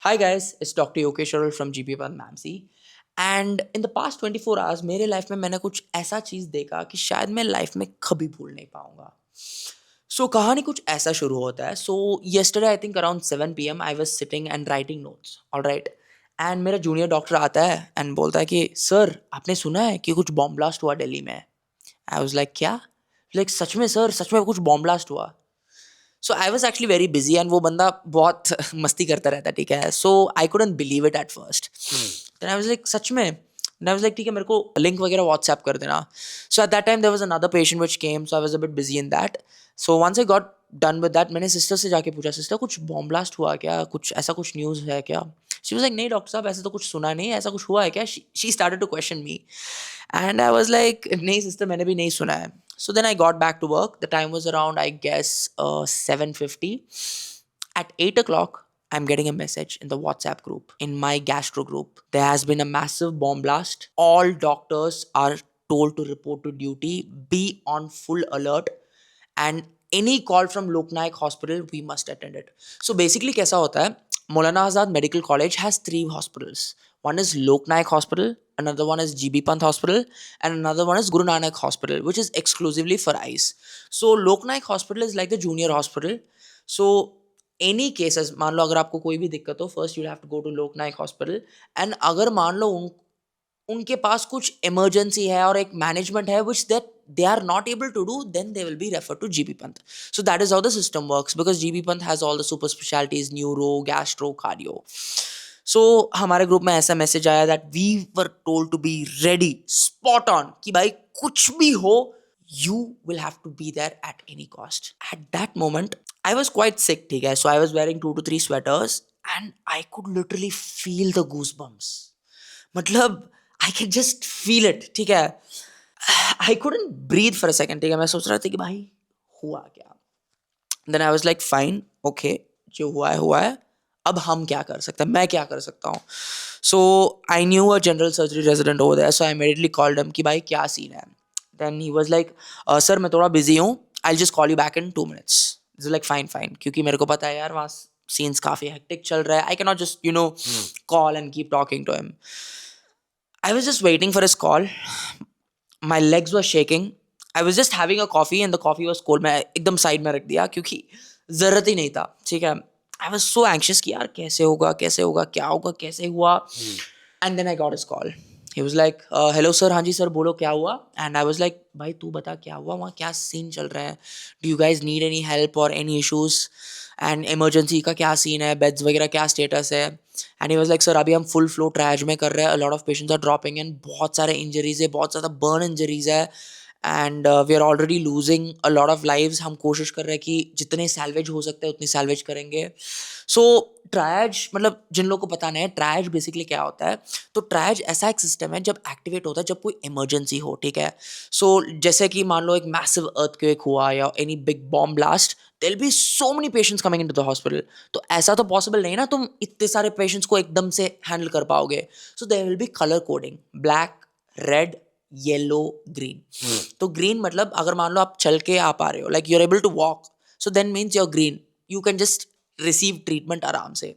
Hi guys, it's Dr. Yokesh Arul from GP Pan Mamsi. And in the past 24 hours मेरे life में मैंने कुछ ऐसा चीज़ देखा कि शायद मैं लाइफ में कभी भूल नहीं पाऊंगा. कहानी कुछ ऐसा शुरू होता है. Yesterday I think around 7 p.m. I was sitting and writing notes. All right. And मेरा जूनियर डॉक्टर आता है एंड बोलता है कि सर आपने सुना है कि कुछ बॉम्ब ब्लास्ट हुआ दिल्ली में. आई वाज लाइक क्या. लाइक सच में सर, सच में कुछ बॉम्ब ब्लास्ट हुआ. I was actually very busy and वो बंदा बहुत मस्ती करता रहता है, ठीक है. I couldn't believe it at first. Then I was like सच में. आई वाज लाइक ठीक है, मेरे को लिंक वगैरह व्हाट्सएप कर देना. At that time there was another patient which came, so I was a bit busy in that. Once I got done with that, मैंने सिस्टर से जाके पूछा, सिस्टर कुछ बॉम्ब ब्लास्ट हुआ क्या, कुछ ऐसा कुछ न्यूज़ है क्या. शी वाज लाइक नहीं डॉक्टर साहब, ऐसा तो कुछ सुना नहीं, ऐसा कुछ हुआ है क्या. She started to question me. And I was like, नहीं sister, मैंने भी नहीं सुना है. Then I got back to work. The time was around, I guess, 7:50. At 8 o'clock, I'm getting a message in the WhatsApp group, in my gastro group. There has been a massive bomb blast. All doctors are told to report to duty, be on full alert, and any call from Loknaik Hospital, we must attend it. So basically कैसा होता है, Maulana Azad Medical College has three hospitals. One is Loknaik Hospital, another one is GB Pant Hospital, and another one is Guru Nanak Hospital, which is exclusively for eyes. Loknaik Hospital is like the junior hospital. So any cases, मान लो अगर आपको कोई भी दिक्कत हो, first you have to go to Loknayak hospital. And अगर मान लो उनके पास कुछ इमरजेंसी है और एक मैनेजमेंट है which that they are not able to do, then they will be referred to GP Pant. So that is how the system works, because GP Pant has all the super specialties, neuro, gastro, cardio. हमारे group में ऐसा message आया that we were told to be ready, spot on, कि भाई कुछ भी हो, you will have to be there at any cost. At that moment, I was quite sick, ठीक है. I was wearing 2 to 3 sweaters and I could literally feel the goosebumps. मतलब I can just feel it, ठीक है. I couldn't breathe for a second, ठीक है. मैं सोच रहा था कि भाई हुआ क्या. Then I was like fine, okay, जो हुआ है. अब हम क्या कर सकते हैं, मैं क्या कर सकता हूँ. I knew a general surgery resident over there, so I immediately called him कि भाई क्या सीन है. Then he was like sir मैं थोड़ा बिजी हूँ, I just call you back in 2 minutes. Like fine fine, क्योंकि मेरे को पता है यार वहाँ सीन्स काफ़ी हेक्टिक चल रहा है. I can not just call and keep talking to him. I was just waiting for his call. My legs were shaking. I was just having a coffee and the coffee was cold. मैं एकदम side में रख दिया क्योंकि ज़रूरत ही नहीं था, ठीक है. I was so anxious कि यार कैसे होगा, कैसे होगा, क्या होगा, कैसे हुआ. And then I got his call. He was like, hello sir, हाँ जी सर बोलो क्या हुआ. And I was like, भाई तू बता क्या हुआ, वहाँ क्या सीन चल रहा है. Do you guys need any help or any issues? And emergency का क्या सीन है, बेड्स वगैरह क्या स्टेटस है. And he was like sir अभी हम फुल फ्लो ट्रायज में कर रहे हैं, a lot of patients are dropping in, बहुत सारे इंजरीज है, बहुत ज़्यादा बर्न इंजरीज है. And we are already losing a lot of lives. हम कोशिश कर रहे हैं कि जितने सैल्वेज हो सकते हैं उतनी सैल्वेज करेंगे. सो ट्रायज, मतलब जिन लोगों को पता नहीं है ट्रायज बेसिकली क्या होता है, तो ट्रायज ऐसा एक सिस्टम है जब एक्टिवेट होता है जब कोई इमरजेंसी हो, ठीक है. जैसे कि मान लो एक मैसिव अर्थक्वेक हुआ या any big bomb blast, there will be so many patients coming into the hospital. तो ऐसा तो पॉसिबल नहीं ना तुम इतने सारे पेशेंट्स को एकदम से हैंडल कर पाओगे. There will be colour coding, black, red, yellow, green. तो ग्रीन मतलब अगर मान लो आप चल के आ पा रहे हो, like you are able to walk, so then means you are green, you can just receive treatment आराम से.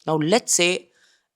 नाउ लेट्स से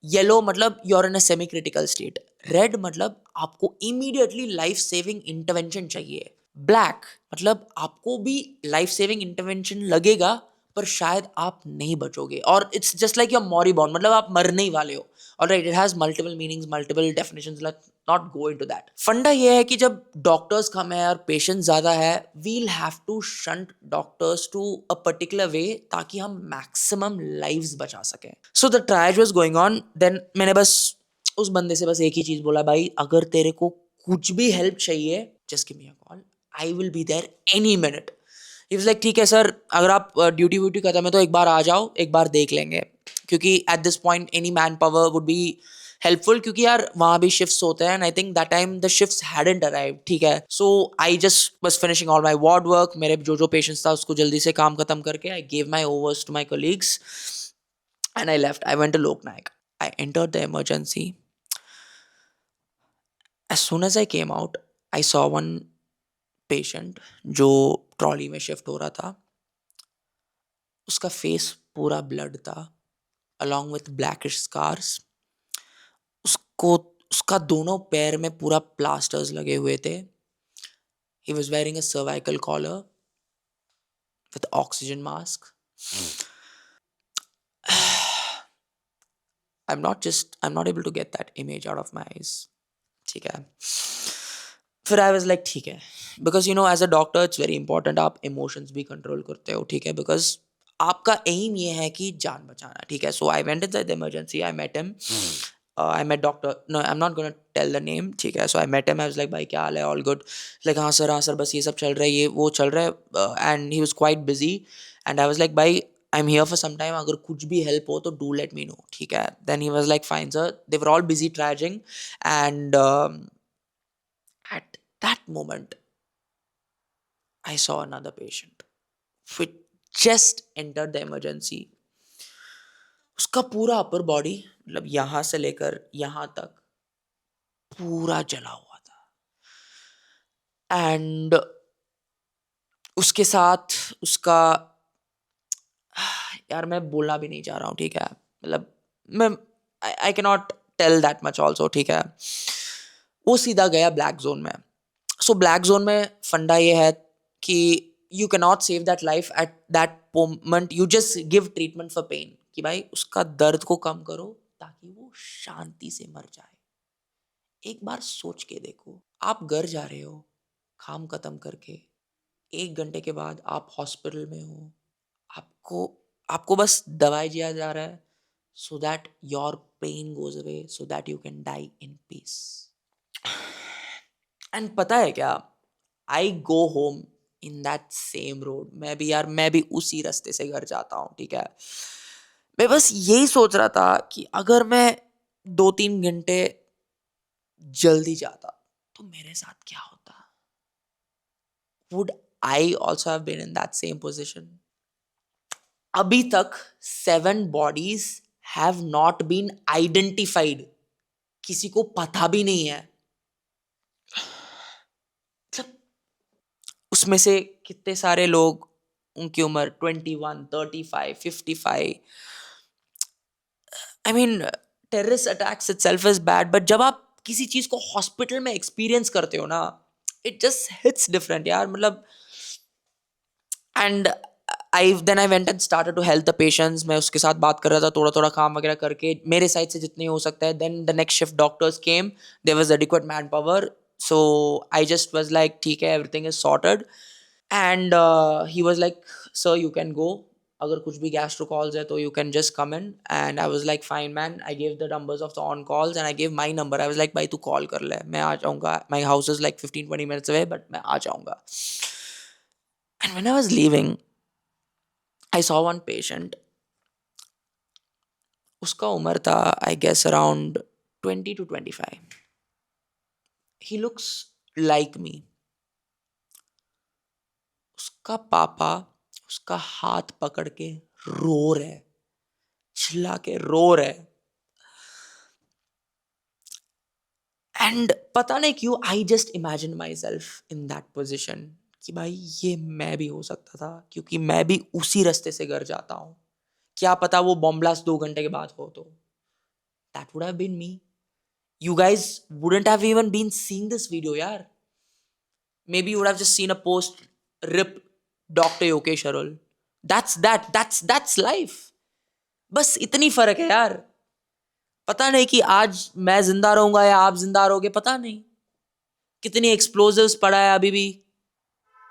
येलो मतलब you are in a semi critical state. Red मतलब आपको इमीडिएटली लाइफ सेविंग इंटरवेंशन चाहिए. Black मतलब आपको भी life saving intervention लगेगा पर शायद आप नहीं बचोगे, और इट्स जस्ट लाइक योर मॉरिबॉर्न, मतलब आप मरने ही वाले हो. Alright, it has multiple meanings, multiple definitions, let's not go into that. फंडा ये है कि जब डॉक्टर्स कम है और पेशेंट ज्यादा है, we'll have to shunt doctors to a particular way ताकि हम मैक्सिमम लाइव्स बचा सकें. The trial was going on. Then मैंने बस उस बंदे से बस एक ही चीज बोला, भाई अगर तेरे को कुछ भी हेल्प चाहिए, just give me a call, I will be there any minute. He was like ठीक है सर, अगर आप ड्यूटी व्यूटी खत्म है तो एक बार आ जाओ, एक बार देख लेंगे, क्योंकि at this point any man power would be helpful, क्योंकि यार वहाँ भी शिफ्ट्स होते हैं. And I think that time the shifts hadn't arrived, ठीक है. आई जस्ट बस finishing all my ward work, मेरे जो जो पेशेंट्स था उसको जल्दी से काम खत्म करके I gave my overs to my colleagues and I left. I went to Loknayak. I entered the emergency. As soon as I came out, I saw one patient जो ट्रॉली में शिफ्ट हो रहा था. उसका फेस पूरा ब्लड था, along with blackish scars. उसको उसका दोनों पैर में पूरा प्लास्टर्स लगे हुए थे. He was wearing a cervical collar with oxygen mask. I'm not able to get that image out of my eyes. ठीक है. फिर आई वाज लाइक ठीक है, because you know as a doctor it's very important आप emotions भी control करते हो. ठीक है, बिकॉज आपका एम ये है कि जान बचाना. ठीक है, so I went in the emergency. I met him. I met doctor. No, I am not gonna tell the name. ठीक है, so I met him. I was like भाई क्या हाल है, ऑल गुड. लाइक हाँ सर बस ये सब चल रहा है, ये वो चल रहा है. And he was quite busy. And I was like भाई I am here for some time, अगर कुछ भी हेल्प हो तो डू लेट मी नो. ठीक है. Then he was like fine sir. They were all busy triaging. And at that moment, I saw another patient which just entered the emergency. उसका पूरा upper body, मतलब यहाँ से लेकर यहाँ तक पूरा जला हुआ था. एंड उसके साथ उसका, यार मैं बोलना भी नहीं चाह रहा हूँ. ठीक है, मतलब मैं I can not tell that much also. ठीक है, वो सीधा गया ब्लैक जोन में. सो ब्लैक जोन में फंडा ये है कि you can not save that life at that moment. You just give treatment for pain, कि भाई उसका दर्द को कम करो ताकि वो शांति से मर जाए. एक बार सोच के देखो, आप घर जा रहे हो काम खत्म करके, 1 घंटे के बाद आप हॉस्पिटल में हो. आपको आपको बस दवाई दिया जा रहा है so that your pain goes away, so that you can die in peace. And पता है क्या, I go home in that same road. मैं भी उसी रास्ते से घर जाता हूँ. ठीक है, मैं बस यही सोच रहा था कि अगर मैं 2-3 घंटे जल्दी जाता तो मेरे साथ क्या होता. Would I also have been in that same position. अभी तक 7 bodies have not been identified. किसी को पता भी नहीं है. मतलब उसमें से कितने सारे लोग, उनकी उम्र 21, 35, 55. I mean terrorist attacks itself is bad, but जब आप किसी चीज को हॉस्पिटल में एक्सपीरियंस करते हो ना, इट जस्ट हिट्स डिफरेंट यार. मतलब and I went and started to help the patients. मैं उसके साथ बात कर रहा था, थोड़ा थोड़ा काम वगैरह करके मेरे साइड से जितने हो सकता है. Then the next shift doctors came. There was adequate manpower. So I just was like ठीक है, everything is sorted. And he was like sir you can go, अगर कुछ भी गैस्ट्रो कॉल्स है तो you can just come in. And I was like fine man. I give the numbers of the on calls and I give my number. I was like भाई तू call कर ले, मैं आ जाऊंगा. My house is like 15-20 minutes away, but मैं आ जाऊंगा. And when I was leaving, I saw one patient. उसका उम्र था I guess around 20 to 25. He looks like me. उसका पापा उसका हाथ पकड़ के रो रहे, चिल्ला के रो रहे. एंड पता नहीं क्यों I just imagine my self in that position कि भाई ये मैं भी हो सकता था, क्योंकि मैं भी उसी रास्ते से घर जाता हूँ. क्या पता वो बॉम्ब ब्लास्ट 2 घंटे के बाद हो तो that would have been me. You guys wouldn't have even been seeing this video, yaar. Maybe you would have just seen a post, rip Dr. Yokesh Arul. That's life. बस इतनी फर्क है यार. पता नहीं कि आज मैं जिंदा रहूंगा या आप जिंदा रहोगे, पता नहीं. कितनी एक्सप्लोजिव्स पड़ा है अभी भी.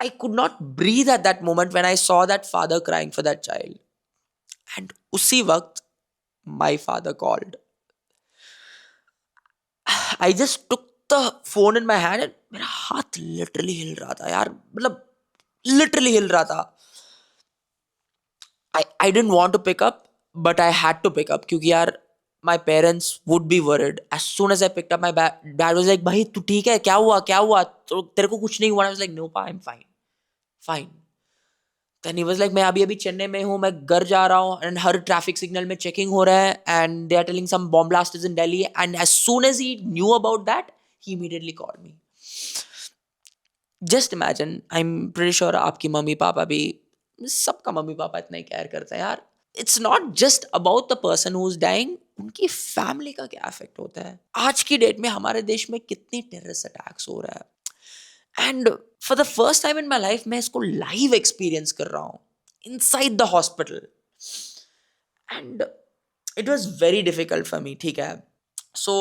I could not breathe at that moment when I saw that father crying for that child. And उसी वक्त my father called. I just took the phone in my hand and मेरा हाथ लिटरली हिल रहा था यार. मतलब लिटरली हिल रहा था. I didn't want to pick up, but I had to pick up, क्योंकि यार my parents would be worried. As soon as I picked up my dad was like भाई तू ठीक है, क्या हुआ तो तेरे को कुछ नहीं हुआ. आई वाज लाइक नो पा, I am fine fine. Then he was like मैं अभी अभी चेन्नई में हूँ, मैं घर जा रहा हूँ एंड हर ट्रैफिक सिग्नल में चेकिंग हो रहा है and they are telling some bomb blast is in Delhi. And as soon as he knew about that he immediately called me. Just imagine, I am pretty sure आपकी मम्मी पापा भी, सबका मम्मी पापा इतना ही केयर करता है यार. It's not just about the person who is dying, उनकी फैमिली का क्या इफेक्ट होता है। आज की डेट में हमारे देश में कितनी टेररिस्ट अटैक्स हो रहा है, and for the first time in my life मैं इसको लाइव एक्सपीरियंस कर रहा हूँ inside the hospital, and it was very difficult for me, ठीक है। So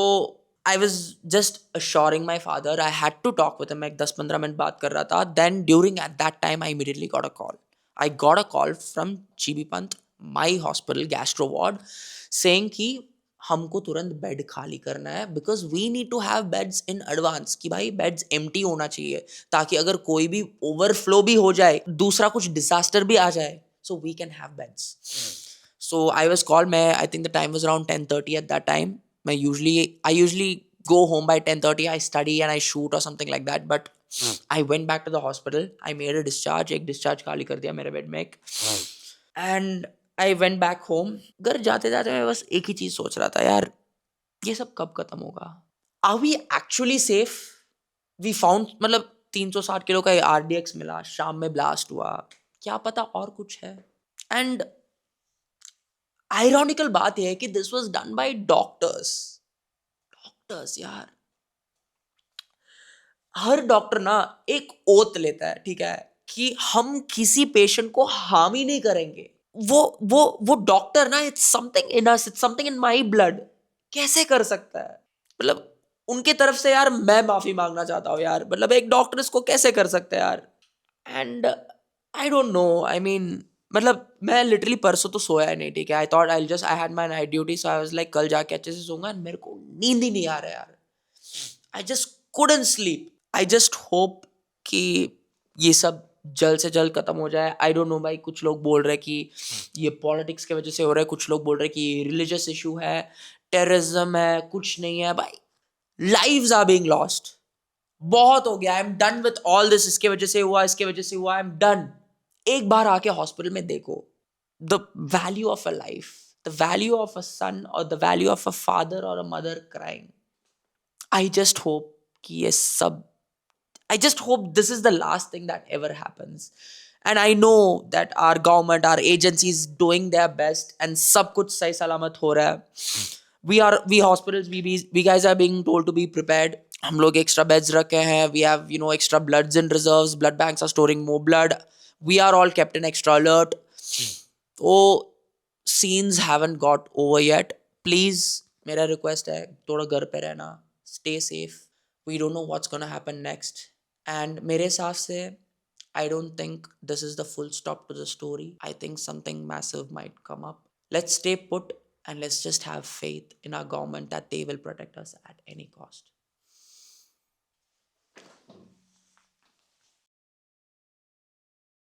I was just assuring my father, I had to talk with him. मैं 10-15 minute बात कर रहा था, then during at that time I immediately got a call. I got a call from GB Pant, my hospital gastro ward, saying कि हमको तुरंत bed खाली करना है, because we need to have beds in advance, कि भाई बेड्स एम्प्टी होना चाहिए, ताकि अगर कोई भी ओवरफ्लो भी हो जाए, दूसरा कुछ डिजास्टर भी आ जाए, so we can have beds. So I was called. I think the time was around 10:30 at that time. I usually go home by 10:30. I study and I shoot or something like that. But I went back to the hospital. I made a discharge. एक discharge खाली कर दिया मेरे bed में एक. And I went back home. घर जाते जाते मैं बस एक ही चीज सोच रहा था, यार ये सब कब खत्म होगा? Are we actually safe? We found, मतलब 360 किलो का RDX मिला, शाम में ब्लास्ट हुआ, क्या पता और कुछ है। एंड आयरॉनिकल बात यह है कि this was done by doctors. Doctors यार, हर डॉक्टर ना एक ओथ लेता है, ठीक है, कि हम किसी पेशेंट को हार्म ही नहीं करेंगे। वो डॉक्टर ना, it's something in us, it's something in my blood. कैसे कर सकता है? मतलब उनके तरफ से यार मैं माफी मांगना चाहता हूँ यार, मतलब एक डॉक्टर इसको कैसे कर सकता है यार। And I don't know, I mean, मतलब मैं लिटरली परसों तो सोया नहीं, ठीक है। I had my night duty, so I was like कल जाके अच्छे से सोऊंगा, एंड मेरे को नींद ही नहीं आ रहा यार। I just couldn't sleep. I just hope कि ये सब जल्द से जल्द खत्म हो जाए। आई डोंट नो भाई, कुछ लोग बोल रहे हैं कि ये पॉलिटिक्स की वजह से हो रहा है, कुछ लोग बोल रहे हैं कि रिलीजियस इशू है, टेररिज्म है, कुछ नहीं है भाई। Lives are being lost. बहुत हो गया, I am done with all this. इसके वजह से हुआ, इसके वजह से हुआ, आई एम डन। एक बार आके हॉस्पिटल में देखो the value of a life, the value of a son, और the value of a father और a mother crying. I just hope कि ये सब, I just hope this is the last thing that ever happens. And I know that our government, our agencies doing their best, and सब कुछ सही सलामत हो रहा है। We hospitals, we guys are being told to be prepared. हम लोग extra beds रखे हैं. We have, extra bloods in reserves. Blood banks are storing more blood. We are all kept in extra alert. तो scenes haven't got over yet. Please, मेरा request है, थोड़ा घर पे रहना. Stay safe. We don't know what's gonna happen next. And मेरे हिसाब से, I don't think this is the full stop to the story. I think something massive might come up. Let's stay put, and let's just have faith in our government that they will protect us at any cost.